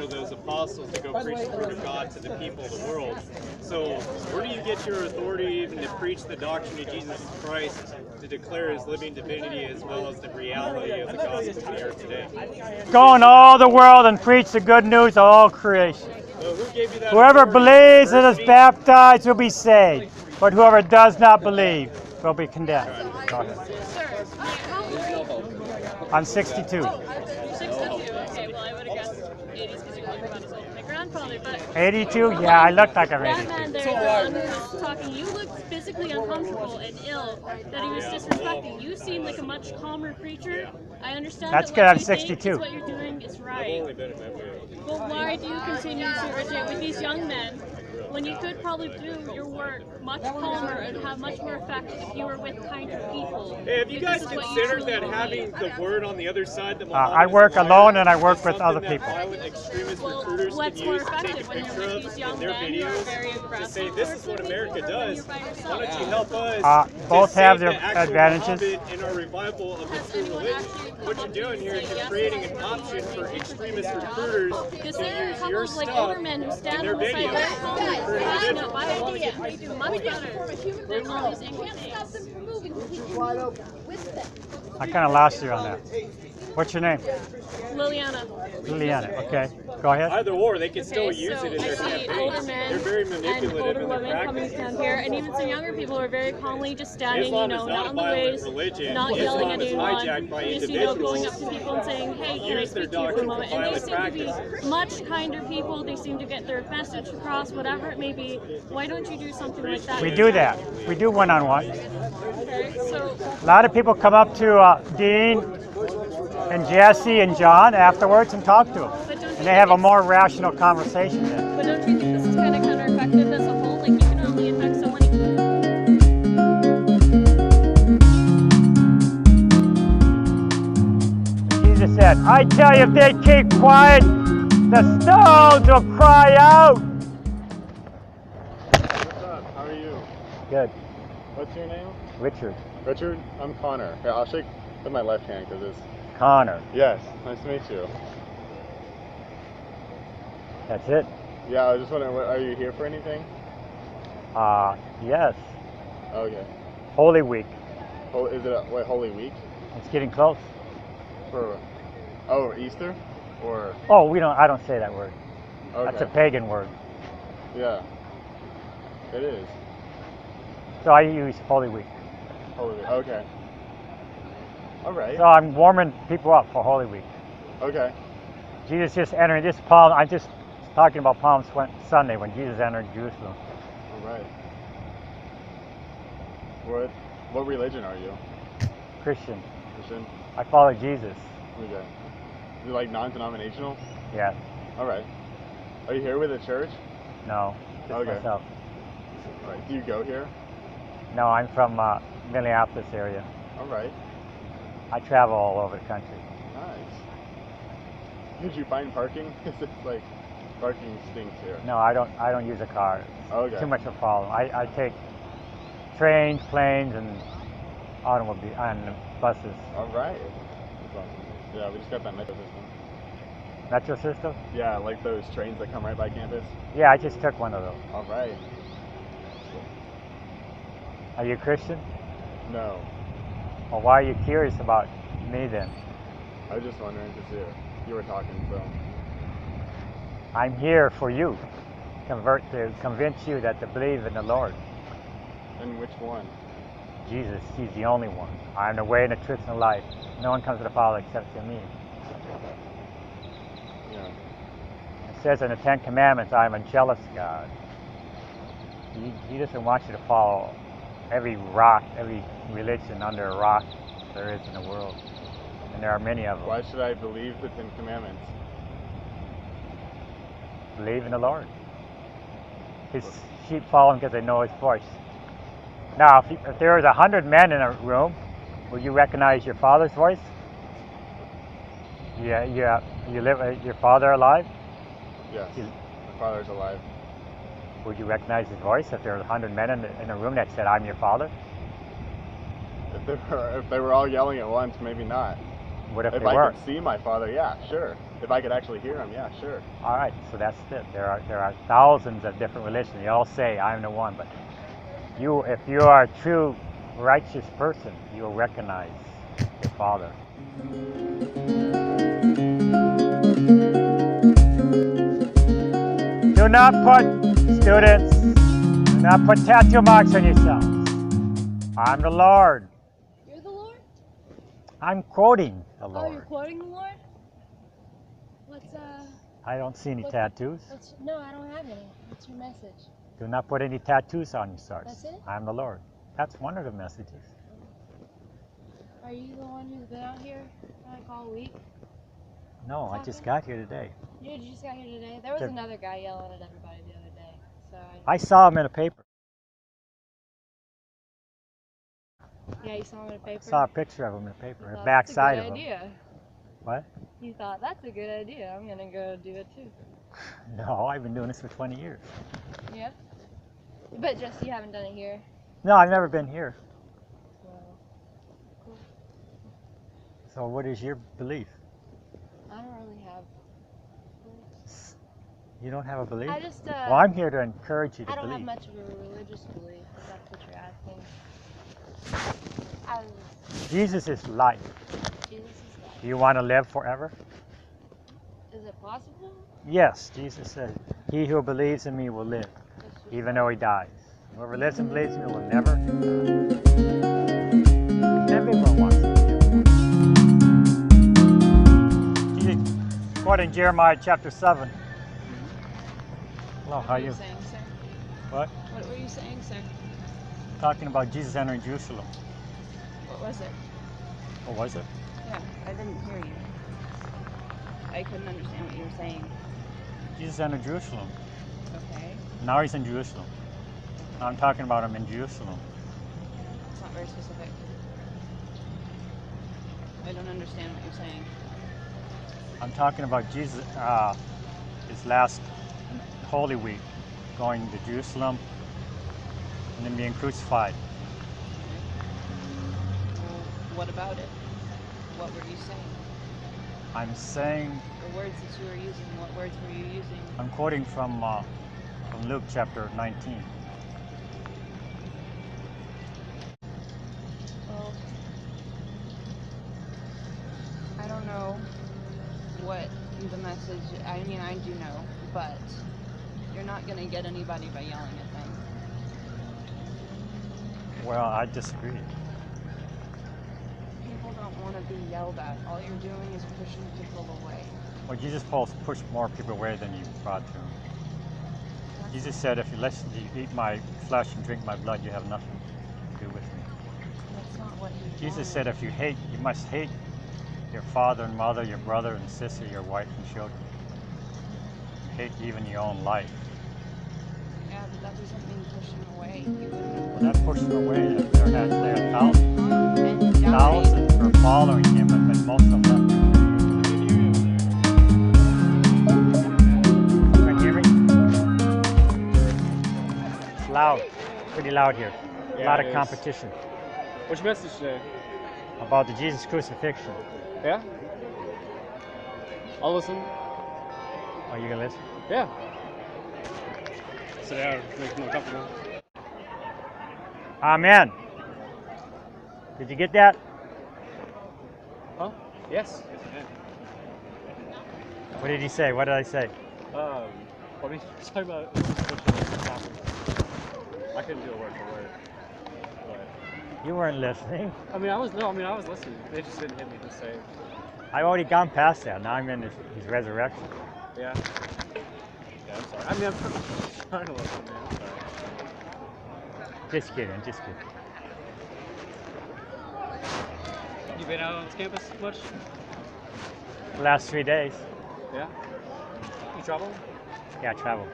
of those apostles to go preach the word of God to the people of the world. So where do you get your authority even to preach the doctrine of Jesus Christ, to declare his living divinity as well as the reality of the gospel in the earth today? Go in all the world and preach the good news to all creation. So who gave you that Whoever authority? believes and is University? baptized will be saved, but whoever does not believe will be condemned. Go ahead. Sir, how old are you? I'm 62. You're 62. Okay, well, I would have guessed 80s because you look about as old as my grandfather, but 82? Yeah, I look like I'm that 82. man there, who was talking, you looked physically uncomfortable and ill, that he was disrespecting. You seem like a much calmer preacher. I understand That's that good, what I'm you think 62. is what you're doing is I've right. only been in my way. But why do you continue to originate with these young men when you could probably do your work much calmer and have much more effect if you were with kinder people? Hey, have you This guys is what you considered truly that believe. having the word on the other side that I work alone and I work with other people. Violent extremist Well, recruiters what's can more use to take effective a when you're picture with of these young in their men who are videos very to aggressive? say this is what America does? Why don't you help us Both to have save their the actual advantages. Muhammad in our revival of the Has true anyone religion? actually What come you're up to you doing here and is say, you're yes, creating I an want option to for do extremist this job? recruiters Because to there are a use couple your of like stuff older men who in stand their on the side very videos calmly, to recruit passionate, individuals. but I want to do much better than all these incantates. I kind of lost you on that. What's your name? Liliana. Liliana. Okay, go ahead. Either or, they can still Okay, use so it in I their see older campaigns. men They're very and manipulative older in their women coming practice. down here, and even some younger people who are very calmly just standing, Islam you is know, not not a on the violent ways, religion. not yelling Islam at is anyone, hijacked by just, you know, going individuals up to people and saying, hey, can I use their speak to you for a doctrine moment? for And they violent seem to practices. be much kinder people. They seem to get their message across, whatever it may be. Why don't you do something like that? We do that. We do one-on-one. Okay, so A lot of people come up to Dean and Jesse and John afterwards and talk to them. And they have a more rational conversation then. but don't you think this is kind of countereffective as a whole? Like, you can only affect so many. Jesus said, I tell you, if they keep quiet, the stones will cry out. What's up? How are you? Good. What's your name? Richard. Richard? I'm Connor. Here, I'll shake with my left hand because it's... Connor. Yes, nice to meet you. That's it. Yeah, I was just wondering, are you here for anything? Yes. Okay. Holy Week. Is it Holy Week? It's getting close. For... Oh, Easter? Or... Oh, I don't say that word. Okay. That's a pagan word. Yeah. It is. So I use Holy Week. Holy Week. Okay. Alright. So I'm warming people up for Holy Week. Okay. Jesus just entering this Palm. I'm just talking about Palm Sunday when Jesus entered Jerusalem. Alright. What religion are you? Christian. Christian? I follow Jesus. Okay. Is it like non-denominational? Yes. Alright. Are you here with a church? No. Just Okay. myself. Alright. Do you go here? No, I'm from Minneapolis area. Alright. I travel all over the country. Nice. Did you find parking? Because it's like parking stinks here. No, I don't use a car. It's Okay. too much of a problem. I take trains, planes, and automobile and buses. All right. That's awesome. Yeah, we just got that metro system. Metro system? Yeah, like those trains that come right by campus. Yeah, I just took one of those. All right. Are you Christian? No, Well, why are you curious about me then? I was just wondering because you were talking, so. I'm here for you. To convince you that to believe in the Lord. And which one? Jesus, He's the only one. I am the way and the truth and the life. No one comes to the Father except through me. Yeah. It says in the Ten Commandments, I am a jealous God. He doesn't want you to follow every rock, every religion under a rock there is in the world. And there are many of them. Why should I believe the Ten Commandments? Believe in the Lord. His sheep follow Him because they know His voice. Now, if there was 100 men in a room, would you recognize your father's voice? Yeah. You live your father alive? Yes. You- My father's alive. Would you recognize his voice if there were 100 men in a room that said, "I'm your father"? If they were all yelling at once, maybe not. What if If they I weren't? could see my father, yeah, sure. If I could actually hear him, yeah, sure. All right, so that's it. There are thousands of different religions. They all say I'm the one, but if you are a true righteous person, you will recognize your Father. Do not put, students, do not put tattoo marks on yourselves. I'm the Lord. You're the Lord? I'm quoting the Oh, Lord. you're quoting the Lord? What's I don't see any What- tattoos. no, I don't have any. What's your message? Do not put any tattoos on yourselves. That's it? I'm the Lord. That's one of the messages. Are you the one who's been out here like all week? No, I just got here today. You just got here today? There was Good. another guy yelling at everybody the other day. So I saw him in a paper. yeah, you saw him in a paper? Saw a picture of him in a paper. You The thought, back that's a side good of him. idea. What? You thought, that's a good idea. I'm going to go do it too. No, I've been doing this for 20 years. Yeah? But just you haven't done it here. No, I've never been here. Well, cool. So what is your belief? I don't really have. You don't have a belief? I just, Well, I'm here to encourage you to I don't believe. have much of a religious belief, if that's what you're asking. Jesus is life. Jesus is life. Do you want to live forever? Is it possible? Yes, Jesus said, he who believes in me will live, even though he dies. Whoever lives and believes in me will never die. Everyone wants to live. Jesus, quoting Jeremiah chapter 7. Hello, how are you? saying, sir? What? What were you saying, sir? Talking about Jesus entering Jerusalem. What was it? What was it? Yeah, I didn't hear you. I couldn't understand what you were saying. Jesus entered Jerusalem. Okay. Now he's in Jerusalem. Now I'm talking about him in Jerusalem. It's not very specific. I don't understand what you're saying. I'm talking about Jesus, his last Holy Week, going to Jerusalem and then being crucified. Well, what about it? What were you saying? I'm saying, The words that you were using, what words were you using? I'm quoting from Luke chapter 19. Well, I don't know what the message, I mean, I do know, but you're not going to get anybody by yelling at them. Well, I disagree. People don't want to be yelled at. All you're doing is pushing people away. Well, Jesus pushed more people away than you brought to him. Jesus said, if you eat my flesh and drink my blood, you have nothing to do with me. That's not what he Jesus said, if you must hate your father and mother, your brother and sister, your wife and children. Hate even your own life. Yeah, but that doesn't mean pushing away. You Well, that pushed him away. There are thousands. and die. Thousands were following him, but most of them left. Can you hear me? It's loud. Pretty loud here. A Yeah, lot it of is. competition What's your message today? about the Jesus crucifixion. Yeah? I'll listen. Are you gonna listen? Yeah. Sit down, make me comfortable. Amen. Did you get that? Huh? Yes. Yes, What did he say? What did I say? What are you talking about? I couldn't do a word for word. But, You weren't listening. I was listening. They just didn't hit me the same. I've already gone past that. Now I'm in his resurrection. Yeah. Yeah, I'm sorry. I'm trying to listen, man. I'm sorry. Just kidding, just kidding. You been out on this campus much? The last 3 days. Yeah. You travel? Yeah, I traveled.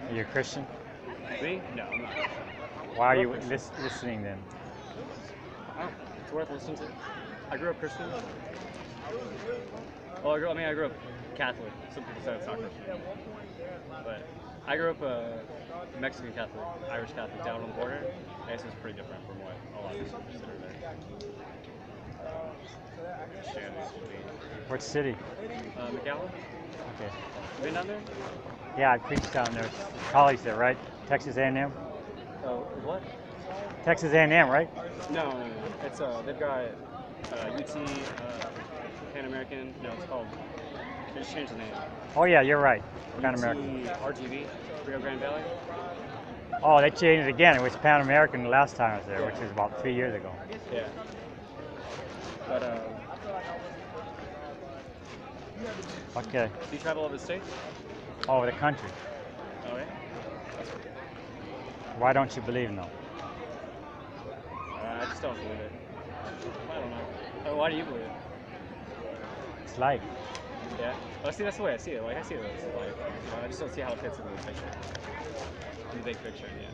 Are you a Christian? Me? No, I'm not. Why are you listening then? Oh, it's worth listening to. I grew up Christian. Well, I grew up Catholic. Some people say it's not Christian. But I grew up Mexican Catholic, Irish Catholic down on the border. And this is pretty different from what a lot of people consider there. Christianity. What city? McAllen? Okay. You been down there? Yeah, I preached down there. College there, right? Texas A&M? Oh, what? Texas A&M, right? No. It's they've got UT, Pan American. No, it's called. They just changed the name. Oh yeah, you're right. Pan UT American. RGV, Rio Grande Valley. Oh, they changed it again. It was Pan American the last time I was there, which was about 3 years ago. Yeah. But Okay. do you travel over the states? Oh, the country. Oh yeah. Why don't you believe in them? I just don't believe it. I don't know. Why do you believe it? It's life. Yeah. Well, see, that's the way I see it. Like I see it as life. I just don't see how it fits into the picture, in the big picture. Yeah.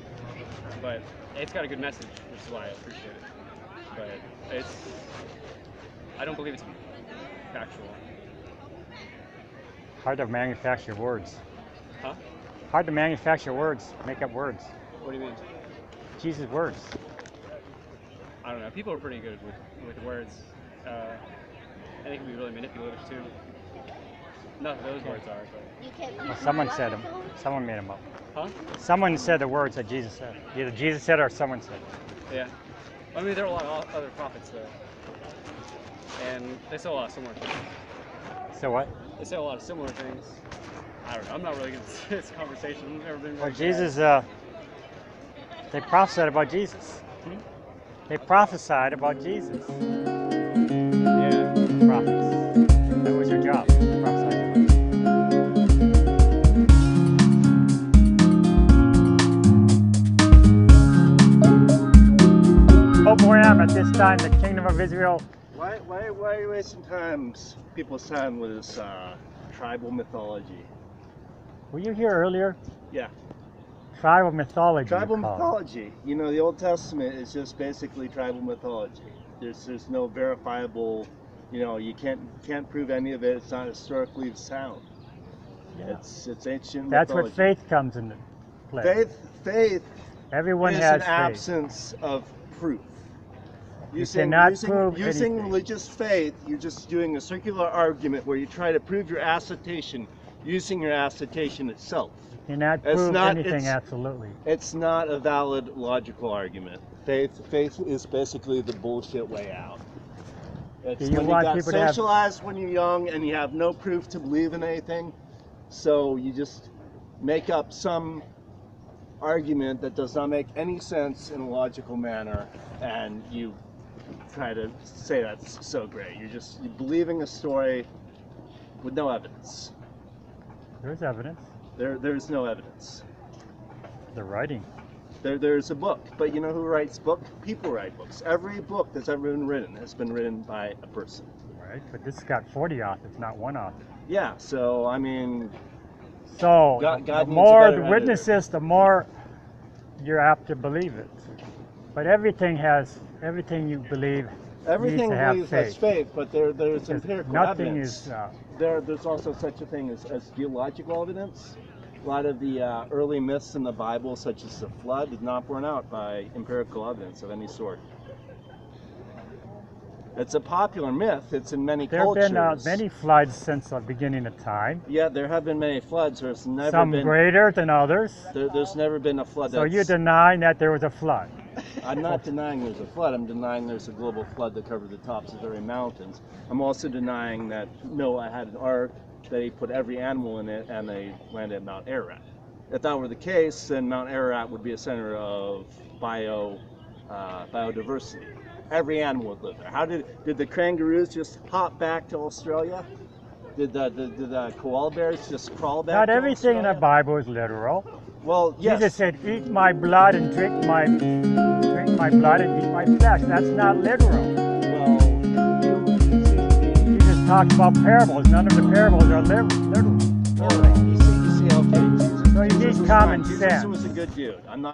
But it's got a good message, which is why I appreciate it. But it's. I don't believe it's factual. Hard to manufacture words. Huh? Hard to manufacture words. Make up words. What do you mean? Jesus' words. I don't know. People are pretty good with words. And they can be really manipulative too. Not that those words are, but. Well, someone said them. Someone made them up. Huh? Someone said the words that Jesus said. Either Jesus said it or someone said it. Yeah. I mean, there are a lot of other prophets though. And they say a lot of similar things. So what? They say a lot of similar things. I don't know. I'm not really good at this conversation. I've never been. Well, really Jesus, they prophesied about Jesus. They prophesied about Jesus. Yeah. Prophets. That was your job. Prophesy. Oh, Moram, at this time, the kingdom of Israel. Why are you wasting people's time with this tribal mythology? Were you here earlier? Yeah. Tribal mythology. Tribal you call it. mythology. You know, the Old Testament is just basically tribal mythology. There's no verifiable, you know, you can't prove any of it. It's not historically sound. Yeah. It's ancient That's mythology. what faith comes into play. Faith Everyone is has an faith. absence of proof. You cannot prove using anything. religious faith, you're just doing a circular argument where you try to prove your assertion using your assertion itself. You cannot It's prove not- anything it's- absolutely. It's not a valid logical argument. Faith is basically the bullshit way out. It's Do you when want got people to have- socialized when you're young and you have no proof to believe in anything, so you just make up some argument that does not make any sense in a logical manner, and you try to say that's so great. You're believing a story with no evidence. There's evidence. There's no evidence. The writing. There's a book, but you know who writes books? People write books. Every book that's ever been written has been written by a person. Right, but this has got 40 authors, not one author. Yeah, so I mean, So God the needs a more better the editor. witnesses, the more you're apt to believe it. But everything you believe everything needs to have believes has faith, but there's Because empirical nothing evidence. is. There's also such a thing as geological evidence. A lot of the early myths in the Bible, such as the flood, is not borne out by empirical evidence of any sort. It's a popular myth. It's in many There have cultures. been many floods since the beginning of time. Yeah, there have been many floods. There's never Some been. greater than others. There's never been a flood. So that's- you're denying that there was a flood. I'm not denying there's a flood. I'm denying there's a global flood that covered the tops of the very mountains. I'm also denying that Noah had an ark, that he put every animal in it, and they landed at Mount Ararat. If that were the case, then Mount Ararat would be a center of biodiversity. Every animal would live there. How did the kangaroos just hop back to Australia? Did the koala bears just crawl back? Not to everything in the Australia? Bible is literal. Well, yes. Jesus said, "Eat my blood and drink my blood and eat my flesh." That's not literal. Well, you seem to be. Jesus talks about parables. None of the parables are literal. You see, okay. Jesus, So you need Jesus was common fine. sense. Jesus was a good dude. I'm not.